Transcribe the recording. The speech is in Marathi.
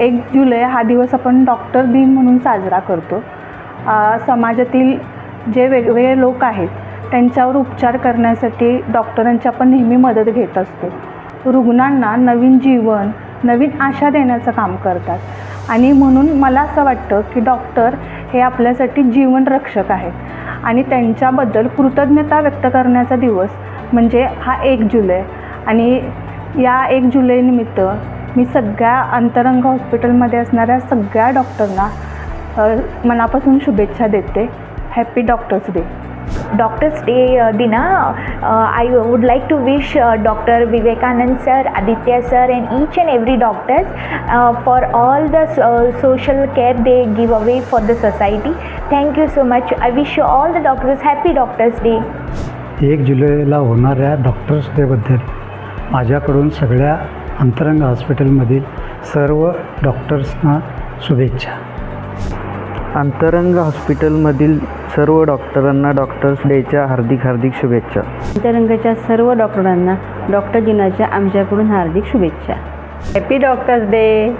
1 जुलै हा दिवस आपण डॉक्टर दिन म्हणून साजरा करतो. समाजातील जे वेगवेगळे लोक आहेत त्यांच्यावर उपचार करण्यासाठी डॉक्टरांची आपण नेहमी मदत घेत असतो. रुग्णांना नवीन जीवन, नवीन आशा देण्याचं काम करतात आणि म्हणून मला असं वाटतं की डॉक्टर हे आपल्यासाठी जीवनरक्षक आहेत आणि त्यांच्याबद्दल कृतज्ञता व्यक्त करण्याचा दिवस म्हणजे हा 1 जुलै. आणि या 1 जुलैनिमित्त मी सगळ्या अंतरंग हॉस्पिटलमध्ये असणाऱ्या सगळ्या डॉक्टरना मनापासून शुभेच्छा देते. Happy doctors day. Doctors Day Dina, I would like to wish Dr. Vivekanand sir, Aditya sir and each and every doctors for all the social care they give away for the society. Thank you so much. I wish you all the doctors happy Doctors Day. 1 जुलैला होणाऱ्या डॉक्टर्स डेबद्दल माझ्याकडून सगळ्या अंतरंग हॉस्पिटलमधील सर्व डॉक्टर्सना शुभेच्छा. अंतरंग हॉस्पिटलमधील सर्व डॉक्टरांना डॉक्टर्स डेच्या हार्दिक शुभेच्छा. अंतरंगाच्या सर्व डॉक्टरांना डॉक्टर दिनाच्या आमच्याकडून हार्दिक शुभेच्छा. Happy doctors day.